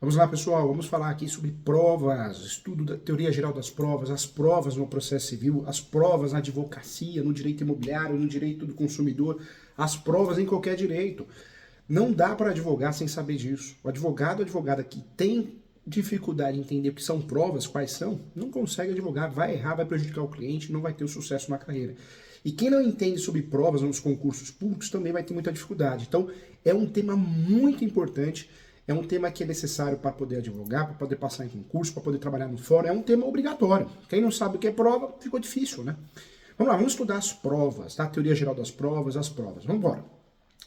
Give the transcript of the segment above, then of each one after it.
Vamos lá, pessoal, vamos falar aqui sobre provas, estudo da teoria geral das provas, as provas no processo civil, as provas na advocacia, no direito imobiliário, no direito do consumidor, as provas em qualquer direito. Não dá para advogar sem saber disso. O advogado ou advogada que tem dificuldade em entender o que são provas, quais são, não consegue advogar, vai errar, vai prejudicar o cliente, não vai ter o sucesso na carreira. E quem não entende sobre provas nos concursos públicos também vai ter muita dificuldade. Então, é um tema muito importante. É um tema que é necessário para poder advogar, para poder passar em concurso, para poder trabalhar no fórum. É um tema obrigatório. Quem não sabe o que é prova, ficou difícil, né? Vamos lá, vamos estudar as provas, tá? A teoria geral das provas, as provas. Vamos embora.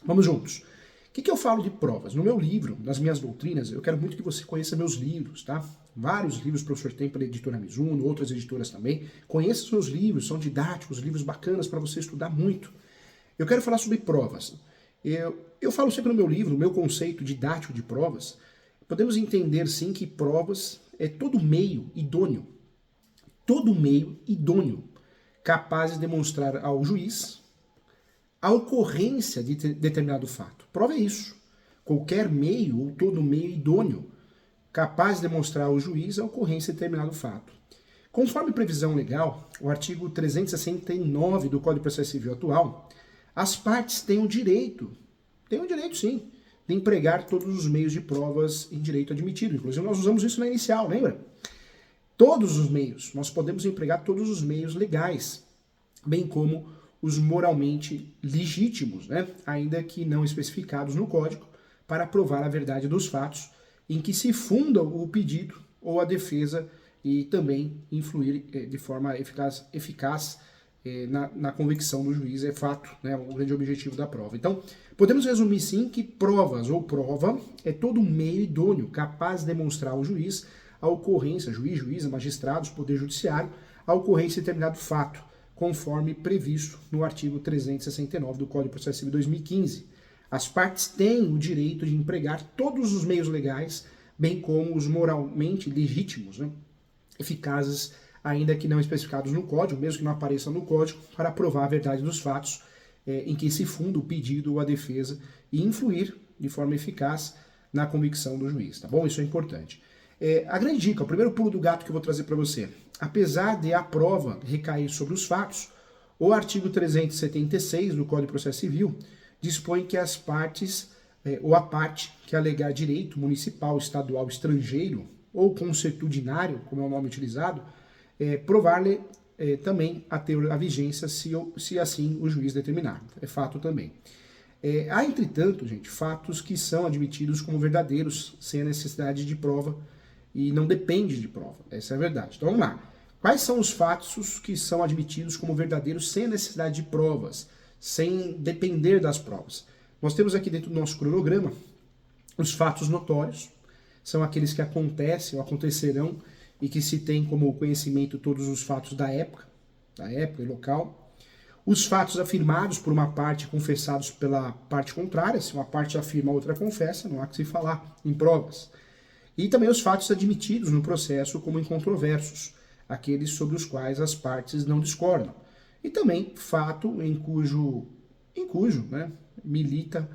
Vamos juntos. O que eu falo de provas? No meu livro, nas minhas doutrinas, eu quero muito que você conheça meus livros, tá? Vários livros o professor tem pela editora Mizuno, outras editoras também. Conheça os meus livros, são didáticos, livros bacanas para você estudar muito. Eu quero falar sobre provas. Eu falo sempre no meu livro, o meu conceito didático de provas, podemos entender sim que provas é todo meio idôneo capaz de demonstrar ao juiz a ocorrência de determinado fato. Prova é isso. Qualquer meio ou todo meio idôneo capaz de demonstrar ao juiz a ocorrência de determinado fato. Conforme previsão legal, o artigo 369 do Código de Processo Civil atual, as partes têm o direito sim, de empregar todos os meios de provas em direito admitido. Inclusive nós usamos isso na inicial, lembra? Todos os meios, nós podemos empregar todos os meios legais, bem como os moralmente legítimos, né? Ainda que não especificados no Código, para provar a verdade dos fatos em que se funda o pedido ou a defesa e também influir de forma eficaz na convicção do juiz, é fato, né, o grande objetivo da prova. Então, podemos resumir sim que provas ou prova é todo meio idôneo capaz de demonstrar ao juiz a ocorrência, juiz, juíza, magistrados, poder judiciário, a ocorrência de determinado fato, conforme previsto no artigo 369 do Código de Processo Civil 2015. As partes têm o direito de empregar todos os meios legais, bem como os moralmente legítimos, né, eficazes, ainda que não especificados no Código, mesmo que não apareçam no Código, para provar a verdade dos fatos em que se funda o pedido ou a defesa e influir de forma eficaz na convicção do juiz, tá bom? Isso é importante. A grande dica, o primeiro pulo do gato que eu vou trazer para você, apesar de a prova recair sobre os fatos, o artigo 376 do Código de Processo Civil dispõe que as partes, ou a parte que alegar direito municipal, estadual, estrangeiro ou consuetudinário, como é o nome utilizado, provar-lhe também a ter a vigência se assim o juiz determinar. É fato também. Há, entretanto, gente, fatos que são admitidos como verdadeiros sem a necessidade de prova e não depende de prova. Essa é a verdade. Então vamos lá. Quais são os fatos que são admitidos como verdadeiros sem a necessidade de provas, sem depender das provas? Nós temos aqui dentro do nosso cronograma os fatos notórios, são aqueles que acontecem ou acontecerão e que se tem como conhecimento todos os fatos da época e local. Os fatos afirmados por uma parte confessados pela parte contrária, se uma parte afirma, a outra confessa, não há que se falar em provas. E também os fatos admitidos no processo como incontroversos, aqueles sobre os quais as partes não discordam. E também fato em cujo né, milita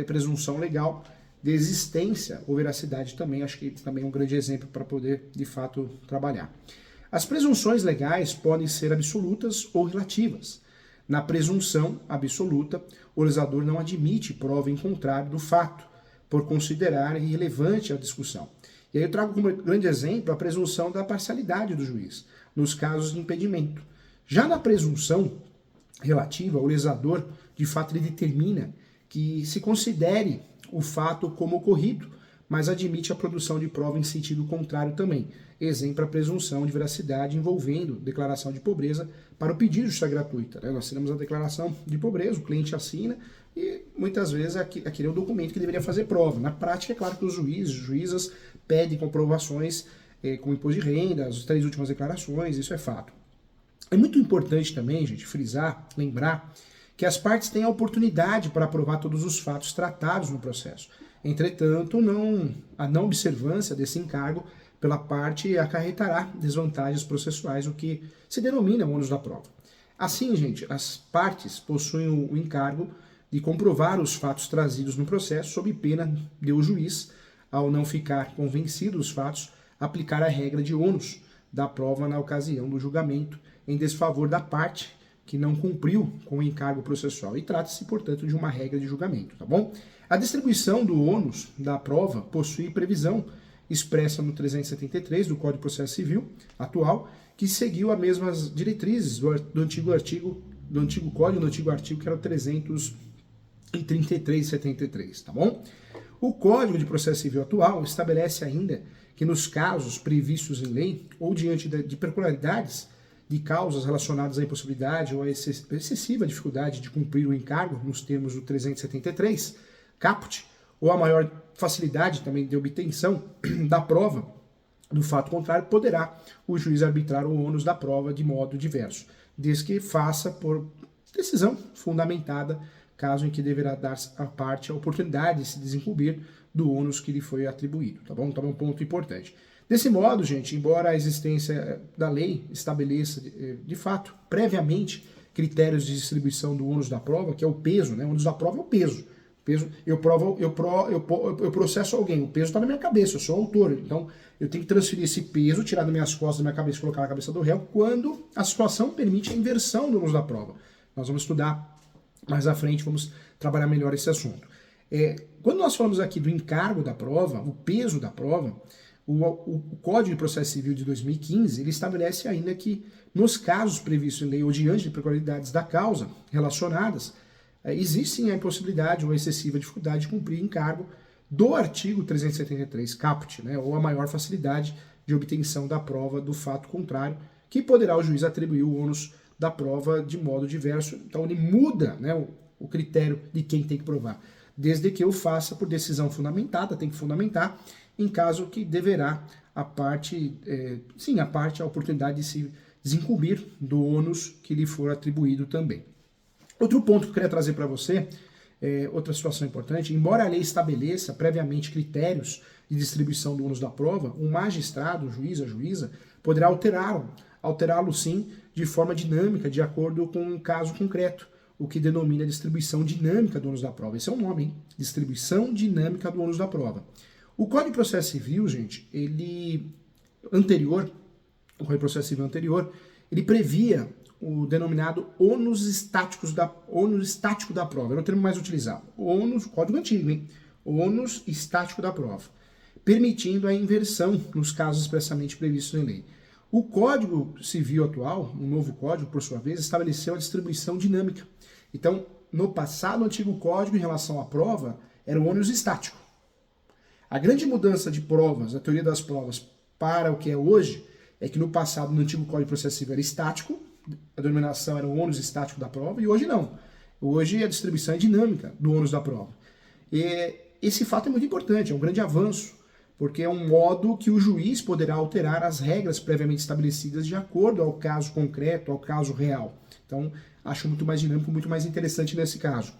presunção legal de existência ou veracidade também, acho que também é um grande exemplo para poder, de fato, trabalhar. As presunções legais podem ser absolutas ou relativas. Na presunção absoluta, o legislador não admite prova em contrário do fato, por considerar irrelevante a discussão. E aí eu trago como grande exemplo a presunção da parcialidade do juiz, nos casos de impedimento. Já na presunção relativa, o legislador, de fato, ele determina que se considere o fato como ocorrido, mas admite a produção de prova em sentido contrário também. Exemplo, a presunção de veracidade envolvendo declaração de pobreza para o pedido de justiça gratuita. Nós assinamos a declaração de pobreza, o cliente assina e muitas vezes aquele é o documento que deveria fazer prova. Na prática, é claro que os juízes, juízas pedem comprovações com imposto de renda, as 3 últimas declarações, isso é fato. É muito importante também, gente, frisar, lembrar que as partes têm a oportunidade para provar todos os fatos tratados no processo. Entretanto, a não observância desse encargo pela parte acarretará desvantagens processuais, o que se denomina o ônus da prova. Assim, gente, as partes possuem o encargo de comprovar os fatos trazidos no processo sob pena de o juiz ao não ficar convencido dos fatos, aplicar a regra de ônus da prova na ocasião do julgamento em desfavor da parte que não cumpriu com o encargo processual. E trata-se, portanto, de uma regra de julgamento, tá bom? A distribuição do ônus da prova possui previsão expressa no 373 do Código de Processo Civil atual, que seguiu as mesmas diretrizes do antigo código, do antigo artigo, que era o 333 e 73, tá bom? O Código de Processo Civil atual estabelece ainda que nos casos previstos em lei ou diante de peculiaridades de causas relacionadas à impossibilidade ou à excessiva dificuldade de cumprir o encargo nos termos do 373, caput, ou a maior facilidade também de obtenção da prova do fato contrário, poderá o juiz arbitrar o ônus da prova de modo diverso, desde que faça por decisão fundamentada, caso em que deverá dar à parte a oportunidade de se desincumbir do ônus que lhe foi atribuído, tá bom? Então é um ponto importante. Desse modo, gente, embora a existência da lei estabeleça, de fato, previamente, critérios de distribuição do ônus da prova, que é o peso, né? O ônus da prova é o peso. Eu processo alguém, o peso está na minha cabeça, eu sou autor, então eu tenho que transferir esse peso, tirar das minhas costas, da minha cabeça e colocar na cabeça do réu, quando a situação permite a inversão do ônus da prova. Nós vamos estudar mais à frente, vamos trabalhar melhor esse assunto. Quando nós falamos aqui do encargo da prova, o peso da prova, o Código de Processo Civil de 2015, ele estabelece ainda que nos casos previstos em lei ou diante de peculiaridades da causa relacionadas, existe a impossibilidade ou excessiva dificuldade de cumprir encargo do artigo 373 caput, né, ou a maior facilidade de obtenção da prova do fato contrário, que poderá o juiz atribuir o ônus da prova de modo diverso. Então ele muda, né, o critério de quem tem que provar, desde que eu faça por decisão fundamentada, tem que fundamentar, em caso que deverá a parte, a oportunidade de se desincumbir do ônus que lhe for atribuído também. Outro ponto que eu queria trazer para você, outra situação importante, embora a lei estabeleça previamente critérios de distribuição do ônus da prova, o magistrado, o juiz, a juíza, poderá alterá-lo sim, de forma dinâmica, de acordo com um caso concreto, o que denomina distribuição dinâmica do ônus da prova. Esse é o nome, hein? Distribuição dinâmica do ônus da prova. O Código de Processo Civil, gente, o Código de Processo Civil anterior, ele previa o denominado ônus estático da prova, era o termo mais utilizado. Ônus, código antigo, hein? Ônus estático da prova, permitindo a inversão nos casos expressamente previstos em lei. O Código Civil atual, o novo código, por sua vez, estabeleceu a distribuição dinâmica. Então, no passado, o antigo código, em relação à prova, era o ônus estático. A grande mudança de provas, a teoria das provas, para o que é hoje, é que no passado, no antigo Código de Processo Civil, era estático, a denominação era o ônus estático da prova, e hoje não. Hoje a distribuição é dinâmica do ônus da prova. E esse fato é muito importante, é um grande avanço, porque é um modo que o juiz poderá alterar as regras previamente estabelecidas de acordo ao caso concreto, ao caso real. Então, acho muito mais dinâmico, muito mais interessante nesse caso.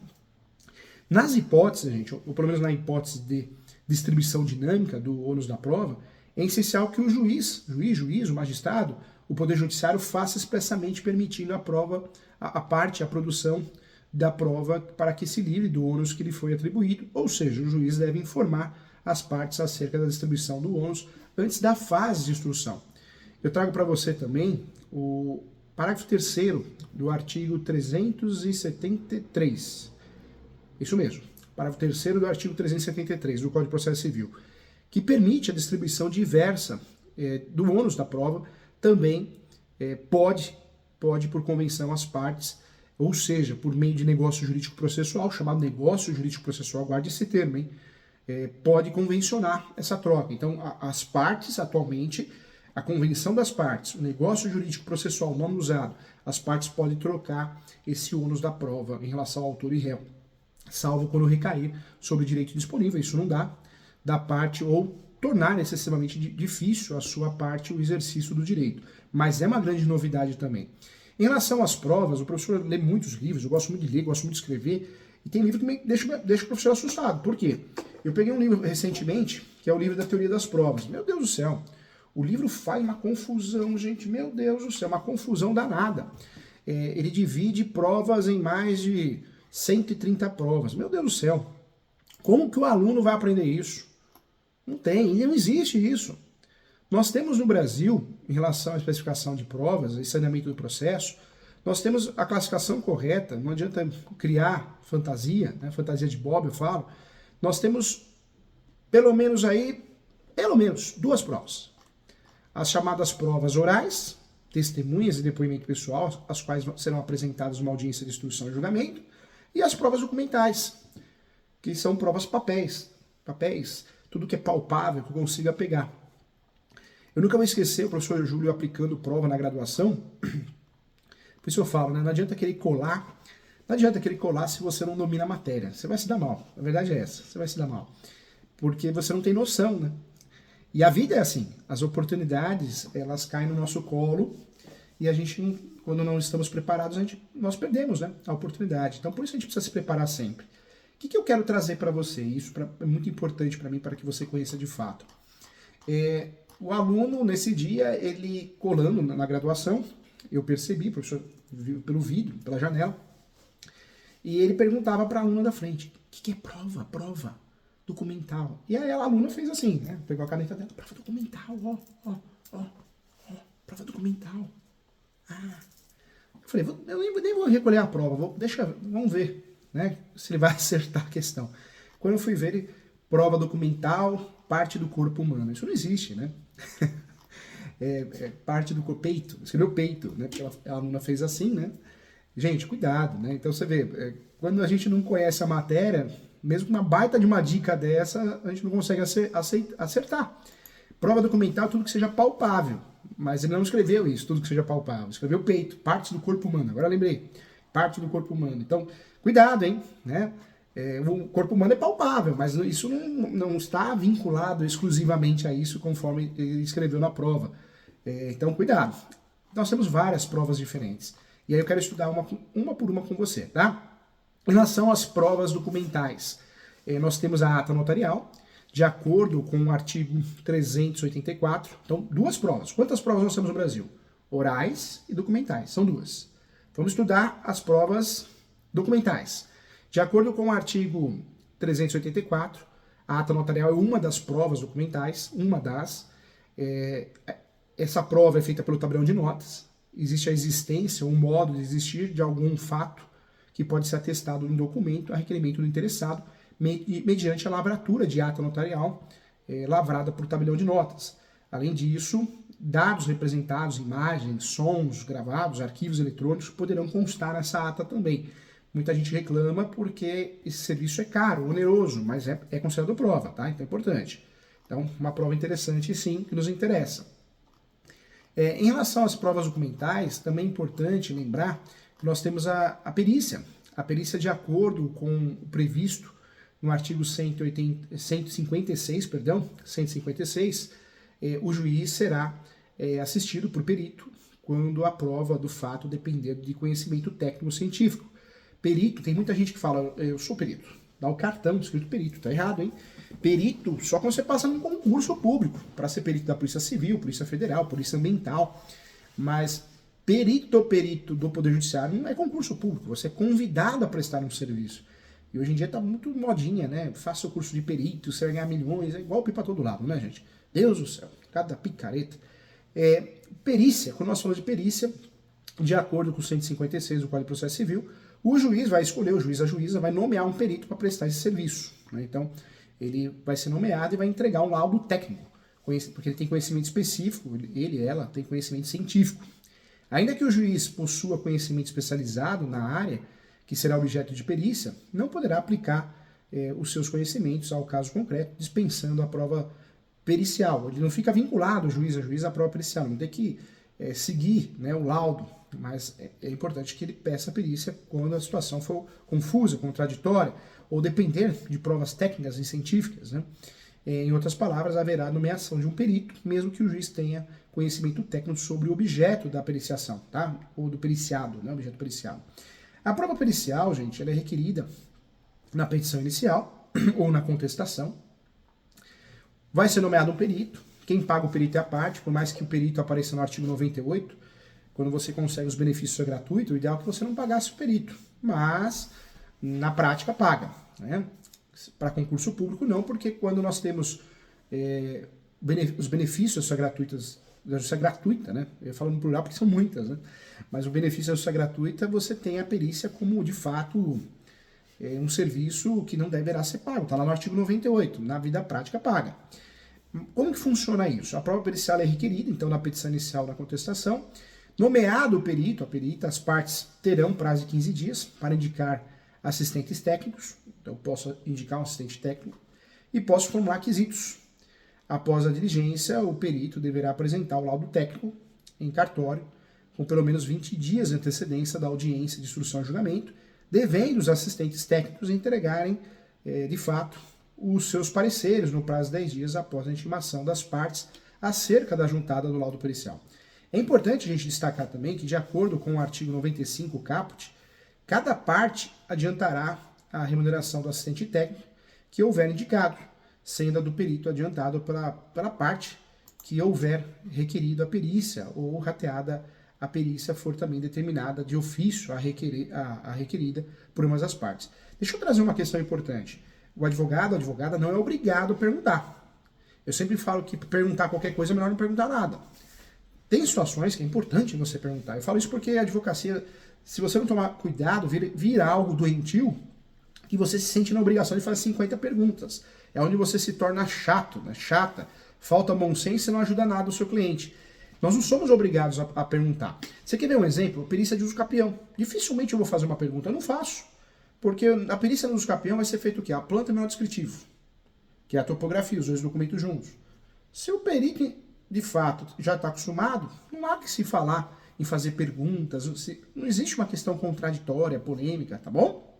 Nas hipóteses, gente, ou pelo menos na hipótese de distribuição dinâmica do ônus da prova, é essencial que o juiz, o magistrado, o Poder Judiciário faça expressamente permitindo a produção da prova para que se livre do ônus que lhe foi atribuído, ou seja, o juiz deve informar as partes acerca da distribuição do ônus antes da fase de instrução. Eu trago para você também o parágrafo 3º do artigo 373. Isso mesmo, parágrafo 3º do artigo 373 do Código de Processo Civil, que permite a distribuição diversa do ônus da prova, também pode, por convenção, as partes, ou seja, por meio de negócio jurídico processual, chamado negócio jurídico processual, guarde esse termo, hein? Pode convencionar essa troca. Então, as partes, atualmente, a convenção das partes, o negócio jurídico processual, nome usado, as partes podem trocar esse ônus da prova em relação ao autor e réu, salvo quando recair sobre o direito disponível. Isso não dá da parte ou tornar excessivamente difícil a sua parte o exercício do direito. Mas é uma grande novidade também. Em relação às provas, o professor lê muitos livros, eu gosto muito de ler, gosto muito de escrever, e tem livro que me deixa o professor assustado. Por quê? Eu peguei um livro recentemente, que é o livro da teoria das provas. Meu Deus do céu, o livro faz uma confusão, gente, meu Deus do céu, uma confusão danada. Ele divide provas em mais de 130 provas. Meu Deus do céu, como que o aluno vai aprender isso? Não tem, não existe isso. Nós temos no Brasil, em relação à especificação de provas e saneamento do processo, nós temos a classificação correta, não adianta criar fantasia, né, fantasia de Bob eu falo, nós temos pelo menos duas provas. As chamadas provas orais, testemunhas e depoimento pessoal, as quais serão apresentadas numa audiência de instrução e julgamento, e as provas documentais, que são provas papéis, tudo que é palpável, que eu consiga pegar. Eu nunca vou esquecer o professor Júlio aplicando prova na graduação. Por isso eu falo, né? Não adianta querer colar. Não adianta querer colar se você não domina a matéria. Você vai se dar mal. A verdade é essa. Você vai se dar mal. Porque você não tem noção, né? E a vida é assim. As oportunidades, elas caem no nosso colo e a gente, quando não estamos preparados, nós perdemos, né? A oportunidade. Então, por isso a gente precisa se preparar sempre. O que eu quero trazer para você? Isso é muito importante para mim, para que você conheça de fato. O aluno, nesse dia, ele colando na graduação, eu percebi, o professor viu pelo vídeo, pela janela, e ele perguntava para a aluna da frente, o que é prova? Prova documental. E aí a aluna fez assim, né? Pegou a caneta dela, prova documental, ó, prova documental. Ah. Eu falei, eu nem vou recolher a prova, vamos ver, né? Se ele vai acertar a questão. Quando eu fui ver, ele, prova documental, parte do corpo humano. Isso não existe, né? Parte do corpo, peito, escreveu peito, né? Porque a aluna fez assim, né? Gente, cuidado, né? Então você vê, quando a gente não conhece a matéria, mesmo com uma baita de uma dica dessa, a gente não consegue acertar. Prova documental, tudo que seja palpável. Mas ele não escreveu isso, tudo que seja palpável. Escreveu peito, partes do corpo humano. Agora lembrei, parte do corpo humano. Então, cuidado, hein? Né? O corpo humano é palpável, mas isso não está vinculado exclusivamente a isso, conforme ele escreveu na prova. Então, cuidado. Nós temos várias provas diferentes. E aí eu quero estudar uma por uma com você, tá? Em relação às provas documentais, nós temos a ata notarial, de acordo com o artigo 384. Então, duas provas. Quantas provas nós temos no Brasil? Orais e documentais. São duas. Vamos estudar as provas documentais. De acordo com o artigo 384, a ata notarial é uma das provas documentais, essa prova é feita pelo tabelião de notas. Existe a existência, um modo de existir de algum fato que pode ser atestado em documento a requerimento do interessado, mediante a lavratura de ata notarial lavrada por tabelião de notas. Além disso, dados representados, imagens, sons gravados, arquivos eletrônicos poderão constar nessa ata também. Muita gente reclama porque esse serviço é caro, oneroso, mas é considerado prova, tá? Então é importante. Então, uma prova interessante, sim, que nos interessa. Em relação às provas documentais, também é importante lembrar que nós temos a perícia. A perícia, de acordo com o previsto no artigo 156, o juiz será assistido por perito quando a prova do fato depender de conhecimento técnico-científico. Perito, tem muita gente que fala, eu sou perito, dá o cartão escrito perito, tá errado, hein? Perito só quando você passa num concurso público, para ser perito da Polícia Civil, Polícia Federal, Polícia Ambiental, mas perito do Poder Judiciário não é concurso público, você é convidado a prestar um serviço. E hoje em dia tá muito modinha, né? Faça o curso de perito, você vai ganhar milhões, é igual para todo lado, né, gente? Deus do céu, cada picareta. Perícia, quando nós falamos de perícia, de acordo com o 156 do Código de Processo Civil, o juiz vai escolher, o juiz, a juíza, vai nomear um perito para prestar esse serviço, né? Então, ele vai ser nomeado e vai entregar um laudo técnico, porque ele tem conhecimento específico, ela tem conhecimento científico. Ainda que o juiz possua conhecimento especializado na área, que será objeto de perícia, não poderá aplicar os seus conhecimentos ao caso concreto, dispensando a prova pericial. Ele não fica vinculado, o juiz, a juíza, à prova pericial, não tem que seguir, né, o laudo, mas é importante que ele peça a perícia quando a situação for confusa, contraditória, ou depender de provas técnicas e científicas, né? Em outras palavras, haverá nomeação de um perito, mesmo que o juiz tenha conhecimento técnico sobre o objeto da periciação, tá? Ou do periciado, né? Objeto periciado. A prova pericial, gente, ela é requerida na petição inicial ou na contestação. Vai ser nomeado um perito. Quem paga o perito é a parte, por mais que o perito apareça no artigo 98, quando você consegue os benefícios gratuitos, o ideal é que você não pagasse o perito, mas na prática paga, né? Para concurso público não, porque quando nós temos os benefícios da justiça gratuita, né? Eu falo no plural porque são muitas, né? Mas o benefício da justiça gratuita, você tem a perícia como, de fato, um serviço que não deverá ser pago. Está lá no artigo 98, na vida prática paga. Como que funciona isso? A prova pericial é requerida, então, na petição inicial da contestação. Nomeado o perito, a perita, as partes terão prazo de 15 dias para indicar assistentes técnicos. Então, eu posso indicar um assistente técnico e posso formular quesitos. Após a diligência, o perito deverá apresentar o laudo técnico em cartório, com pelo menos 20 dias de antecedência da audiência de instrução e julgamento, devendo os assistentes técnicos entregarem, de fato, os seus pareceres no prazo de 10 dias após a intimação das partes acerca da juntada do laudo pericial. É importante a gente destacar também que, de acordo com o artigo 95 caput, cada parte adiantará a remuneração do assistente técnico que houver indicado, sendo a do perito adiantado pela parte que houver requerido a perícia ou rateada a perícia for também determinada de ofício a requerida por uma das partes. Deixa eu trazer uma questão importante. O advogado, a advogada não é obrigado a perguntar. Eu sempre falo que perguntar qualquer coisa é melhor não perguntar nada. Tem situações que é importante você perguntar. Eu falo isso porque a advocacia, se você não tomar cuidado, vira algo doentio, que você se sente na obrigação de fazer 50 perguntas. É onde você se torna chato, né? Chata, falta bom senso e não ajuda nada o seu cliente. Nós não somos obrigados a perguntar. Você quer ver um exemplo? Perícia de uso capião. Dificilmente eu vou fazer uma pergunta, eu não faço. Porque a perícia de uso capião vai ser feita o quê? A planta e o manual descritivo, que é a topografia, os dois documentos juntos. Se o perito, de fato, já está acostumado, não há que se falar em fazer perguntas, não existe uma questão contraditória, polêmica, tá bom?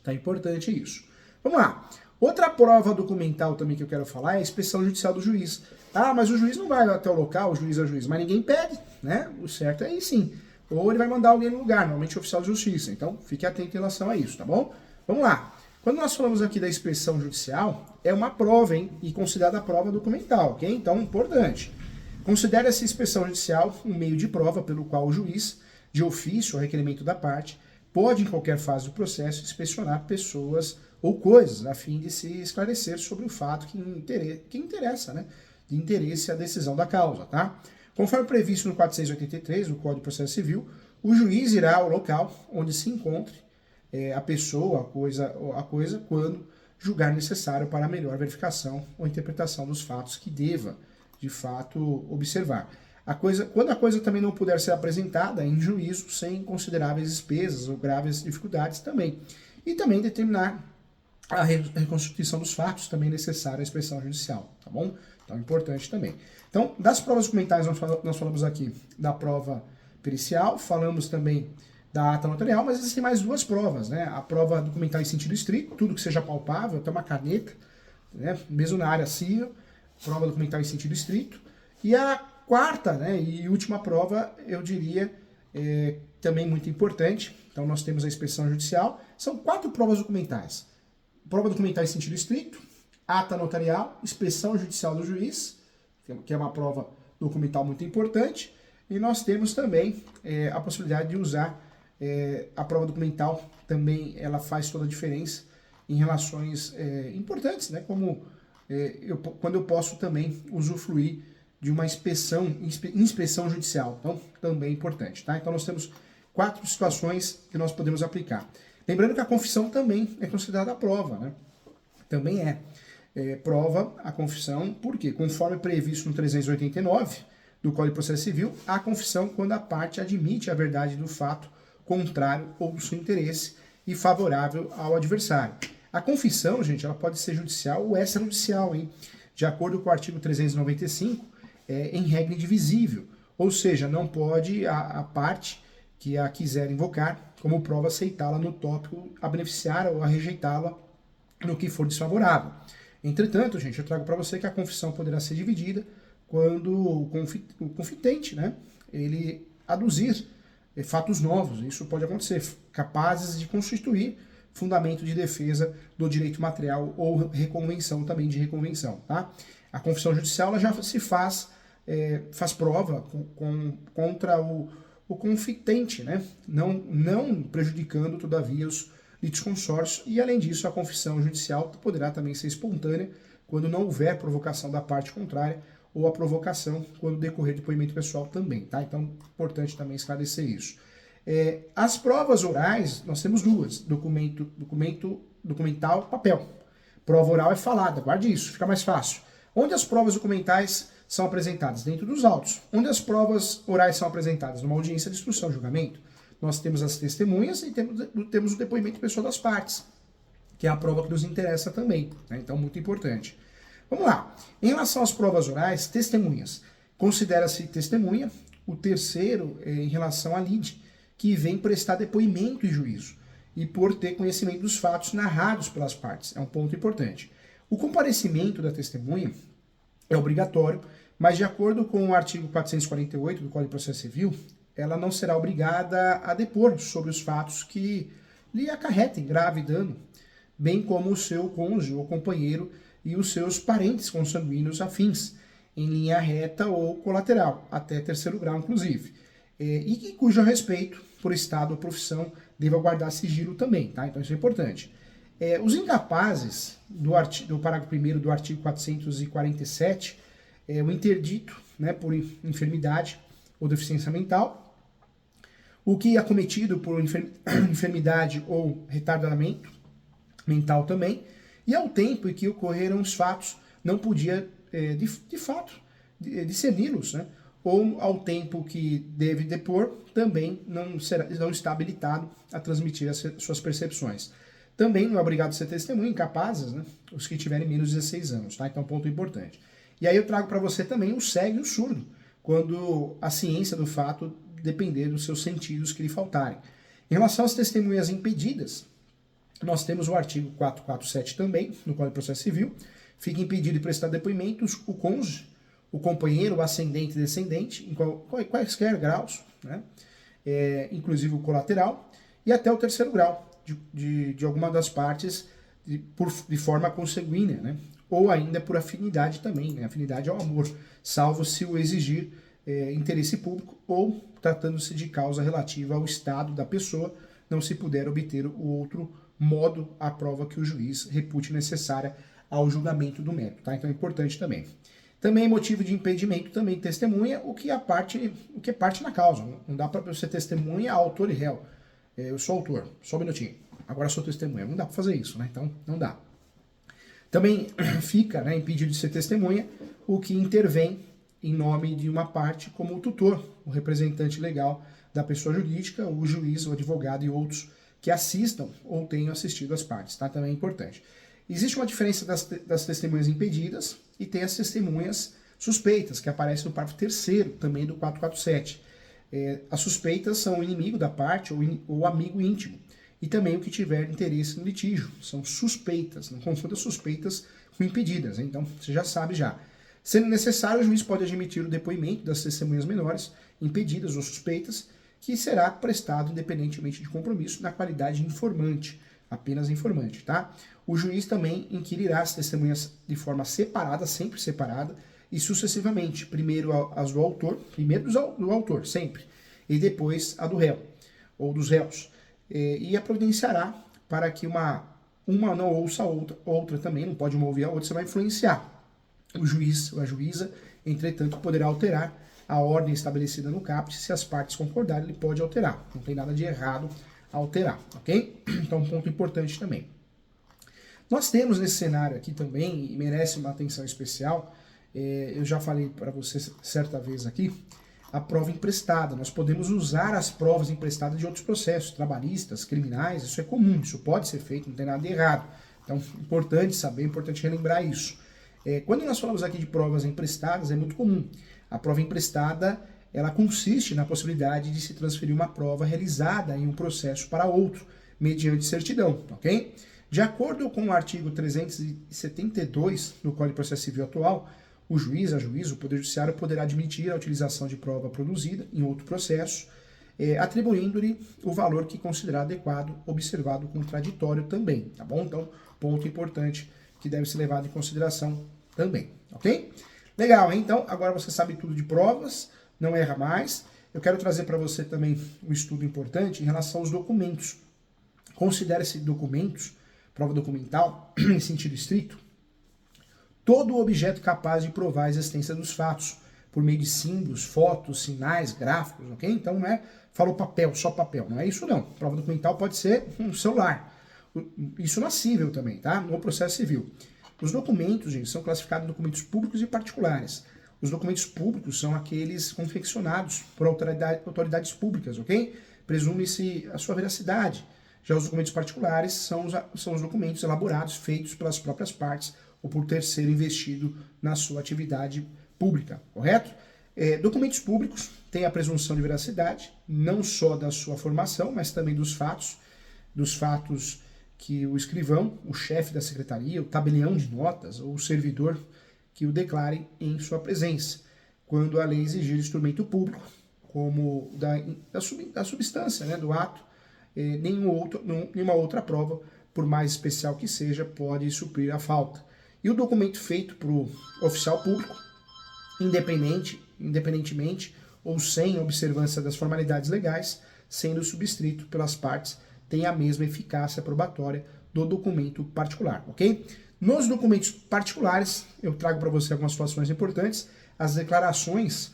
Tá importante isso. Vamos lá. Outra prova documental também que eu quero falar é a inspeção judicial do juiz. Ah, mas o juiz não vai até o local, o juiz é o juiz, mas ninguém pede, né? O certo é ir sim. Ou ele vai mandar alguém no lugar, normalmente oficial de justiça. Então, fique atento em relação a isso, tá bom? Vamos lá. Quando nós falamos aqui da inspeção judicial, é uma prova, hein? E considerada prova documental, ok? Então, importante. Considere essa inspeção judicial um meio de prova pelo qual o juiz, de ofício ou requerimento da parte, pode, em qualquer fase do processo, inspecionar pessoas ou coisas, a fim de se esclarecer sobre o fato que interessa, né? De interesse à decisão da causa, tá? Conforme previsto no 483 do Código de Processo Civil, o juiz irá ao local onde se encontre a pessoa, a coisa, quando julgar necessário para a melhor verificação ou interpretação dos fatos que deva, de fato, observar. Quando a coisa também não puder ser apresentada em juízo sem consideráveis despesas ou graves dificuldades também. E também determinar a reconstituição dos fatos também necessária à inspeção judicial, tá bom? Então, importante também. Então, das provas documentais, nós falamos aqui da prova pericial, falamos também da ata notarial, mas existem mais duas provas, né? A prova documental em sentido estrito, tudo que seja palpável, até uma caneta, né? Mesmo na área civil, prova documental em sentido estrito. E a quarta, né, e última prova, eu diria, também muito importante. Então, nós temos a inspeção judicial. São 4 provas documentais. Prova documental em sentido estrito, ata notarial, inspeção judicial do juiz, que é uma prova documental muito importante, e nós temos também a possibilidade de usar a prova documental, também ela faz toda a diferença em relações importantes, né, como quando eu posso também usufruir de uma inspeção judicial, então também é importante, tá? Então nós temos 4 situações que nós podemos aplicar. Lembrando que a confissão também é considerada prova, né? Também prova a confissão, porque conforme previsto no 389 do Código de Processo Civil, a confissão quando a parte admite a verdade do fato contrário ou do seu interesse e favorável ao adversário. A confissão, gente, ela pode ser judicial ou extrajudicial, hein? De acordo com o artigo 395, em regra indivisível, ou seja, não pode a parte que a quiser invocar como prova aceitá-la no tópico, a beneficiar ou a rejeitá-la no que for desfavorável. Entretanto, gente, eu trago para você que a confissão poderá ser dividida quando o confitente, né, ele aduzir fatos novos, isso pode acontecer, capazes de constituir fundamento de defesa do direito material ou reconvenção também de reconvenção, tá? A confissão judicial ela já se faz prova contra o confitente, né? Não prejudicando, todavia, os litisconsórcios, e além disso, a confissão judicial poderá também ser espontânea quando não houver provocação da parte contrária, ou a provocação quando decorrer depoimento pessoal também, tá? Então, importante também esclarecer isso. As provas orais, nós temos duas, documental, papel. Prova oral é falada, guarde isso, fica mais fácil. Onde as provas documentais são apresentadas? Dentro dos autos. Onde as provas orais são apresentadas? Numa audiência de instrução, julgamento. Nós temos as testemunhas e temos o depoimento pessoal das partes, que é a prova que nos interessa também, né? Então, muito importante. Vamos lá. Em relação às provas orais, testemunhas. Considera-se testemunha o terceiro em relação à lide, que vem prestar depoimento em juízo e por ter conhecimento dos fatos narrados pelas partes. É um ponto importante. O comparecimento da testemunha é obrigatório, mas de acordo com o artigo 448 do Código de Processo Civil, ela não será obrigada a depor sobre os fatos que lhe acarretem grave dano, bem como o seu cônjuge ou companheiro e os seus parentes consanguíneos afins, em linha reta ou colateral, até terceiro grau inclusive, e cujo respeito por estado ou profissão deva guardar sigilo também, tá? Então isso é importante. Os incapazes do parágrafo 1º do artigo 447, o interdito, né, por enfermidade ou deficiência mental, o que é cometido por enfermidade ou retardamento mental também, e ao tempo em que ocorreram os fatos, não podia, de fato, discerni-los, né? Ou ao tempo que deve depor, também não está habilitado a transmitir as suas percepções. Também não é obrigado a ser testemunha, incapazes, né? Os que tiverem menos de 16 anos, tá? Então, ponto importante. E aí eu trago para você também o cego e o surdo, quando a ciência do fato depender dos seus sentidos que lhe faltarem. Em relação às testemunhas impedidas, nós temos o artigo 447 também, no Código de Processo Civil. Fica impedido de prestar depoimentos o cônjuge, o companheiro, o ascendente e descendente, em quaisquer graus, né? Inclusive o colateral, e até o terceiro grau de alguma das partes de forma consanguínea, né? Ou ainda por afinidade também, né? Afinidade ao amor, salvo se o exigir interesse público ou tratando-se de causa relativa ao estado da pessoa, não se puder obter o outro modo a prova que o juiz repute necessária ao julgamento do mérito, tá? Então é importante também. Também motivo de impedimento também testemunha o que é parte na causa. Não dá para você testemunha autor e réu. Eu sou autor, só um minutinho. Agora sou testemunha. Não dá para fazer isso, né? Então não dá. Também fica, né, impedido de ser testemunha o que intervém em nome de uma parte como o tutor, o representante legal da pessoa jurídica, o juiz, o advogado e outros que assistam ou tenham assistido as partes, tá? Também é importante. Existe uma diferença das testemunhas impedidas e tem as testemunhas suspeitas, que aparecem no parágrafo 3º também do 447. As suspeitas são o inimigo da parte ou amigo íntimo, e também o que tiver interesse no litígio. São suspeitas, não confunda suspeitas com impedidas, hein? Então você já sabe já. Sendo necessário, o juiz pode admitir o depoimento das testemunhas menores, impedidas ou suspeitas, que será prestado independentemente de compromisso na qualidade de informante, apenas informante, tá? O juiz também inquirirá as testemunhas de forma separada, sempre separada, e sucessivamente, primeiro as do autor, do autor, sempre, e depois a do réu, ou dos réus, e a providenciará para que uma não ouça a outra também, não pode uma ouvir a outra, você vai influenciar. O juiz ou a juíza, entretanto, poderá alterar a ordem estabelecida no caput, se as partes concordarem, ele pode alterar. Não tem nada de errado a alterar, ok? Então, um ponto importante também. Nós temos nesse cenário aqui também, e merece uma atenção especial, eu já falei para vocês certa vez aqui, a prova emprestada. Nós podemos usar as provas emprestadas de outros processos, trabalhistas, criminais, isso é comum, isso pode ser feito, não tem nada de errado. Então, importante saber, importante relembrar isso. Quando nós falamos aqui de provas emprestadas, é muito comum. A prova emprestada, ela consiste na possibilidade de se transferir uma prova realizada em um processo para outro, mediante certidão, ok? De acordo com o artigo 372 do Código de Processo Civil atual, o juiz, a juíza, o Poder Judiciário poderá admitir a utilização de prova produzida em outro processo, atribuindo-lhe o valor que considerar adequado, observado o contraditório também, tá bom? Então, ponto importante que deve ser levado em consideração também, ok? Legal, hein? Então agora você sabe tudo de provas, não erra mais. Eu quero trazer para você também um estudo importante em relação aos documentos. Considere-se documentos, prova documental, em sentido estrito, todo objeto capaz de provar a existência dos fatos, por meio de símbolos, fotos, sinais, gráficos, ok? Então não é, falou papel, só papel, não é isso não. Prova documental pode ser um celular. Isso na civil também, tá? No processo civil. Os documentos, gente, são classificados em documentos públicos e particulares. Os documentos públicos são aqueles confeccionados por autoridades públicas, ok? Presume-se a sua veracidade. Já os documentos particulares são os documentos elaborados, feitos pelas próprias partes ou por terceiro investido na sua atividade pública, correto? Documentos públicos têm a presunção de veracidade, não só da sua formação, mas também dos fatos que o escrivão, o chefe da secretaria, o tabelião de notas ou o servidor que o declarem em sua presença, quando a lei exigir instrumento público, como da substância, né, do ato, nenhuma outra prova, por mais especial que seja, pode suprir a falta. E o documento feito para o oficial público, independentemente ou sem observância das formalidades legais, sendo subscrito pelas partes, tem a mesma eficácia probatória do documento particular, ok? Nos documentos particulares, eu trago para você algumas situações importantes, as declarações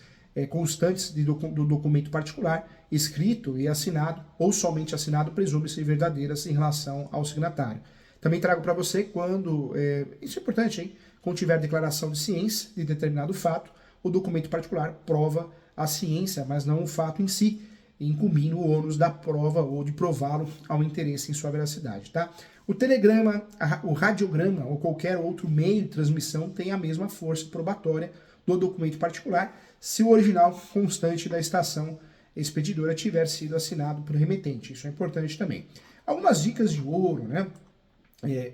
constantes do documento particular, escrito e assinado, ou somente assinado, presume-se verdadeiras em relação ao signatário. Também trago para você quando, isso é importante, hein? Quando tiver declaração de ciência de determinado fato, o documento particular prova a ciência, mas não o fato em si, incumbindo o ônus da prova ou de prová-lo ao interesse em sua veracidade, tá? O telegrama, o radiograma ou qualquer outro meio de transmissão tem a mesma força probatória do documento particular se o original constante da estação expedidora tiver sido assinado por remetente. Isso é importante também. Algumas dicas de ouro, né?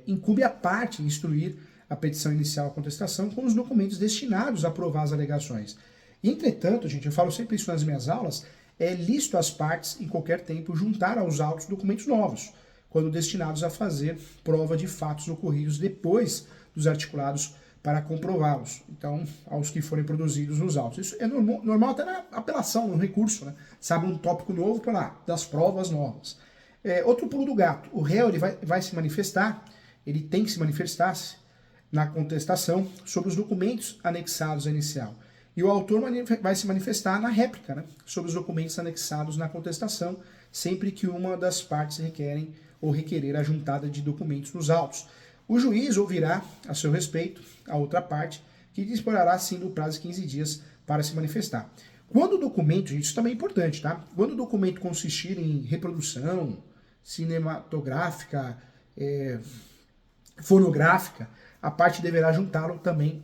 Incumbe a parte instruir a petição inicial à contestação com os documentos destinados a provar as alegações. Entretanto, gente, eu falo sempre isso nas minhas aulas, é lícito às partes, em qualquer tempo, juntar aos autos documentos novos, quando destinados a fazer prova de fatos ocorridos depois dos articulados para comprová-los. Então, aos que forem produzidos nos autos. Isso é normal até na apelação, no recurso, né? Sabe, um tópico novo para lá, das provas novas. Outro pulo do gato. O réu ele vai se manifestar, ele tem que se manifestar na contestação sobre os documentos anexados à inicial. E o autor vai se manifestar na réplica, né, sobre os documentos anexados na contestação, sempre que uma das partes requerer a juntada de documentos nos autos. O juiz ouvirá, a seu respeito, a outra parte, que disporá, sim, do prazo de 15 dias para se manifestar. Quando o documento, gente, isso também é importante, tá? Quando o documento consistir em reprodução cinematográfica, fonográfica, a parte deverá juntá-lo também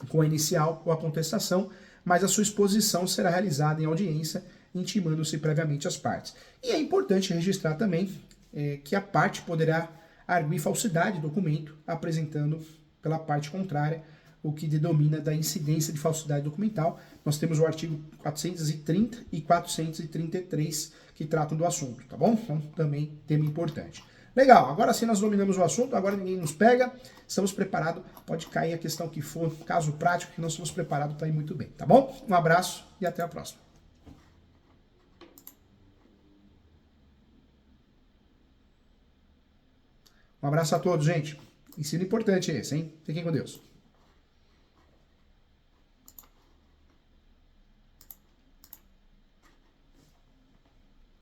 com a inicial ou a contestação, mas a sua exposição será realizada em audiência, intimando-se previamente as partes. E é importante registrar também que a parte poderá arguir falsidade do documento, apresentando pela parte contrária o que denomina da incidência de falsidade documental. Nós temos o artigo 430 e 433 que tratam do assunto, tá bom? Então, também tema importante. Legal, agora sim nós dominamos o assunto, agora ninguém nos pega, estamos preparados, pode cair a questão que for, caso prático, que nós estamos preparados para ir muito bem, tá bom? Um abraço e até a próxima. Um abraço a todos, gente. Ensino importante esse, hein? Fiquem com Deus.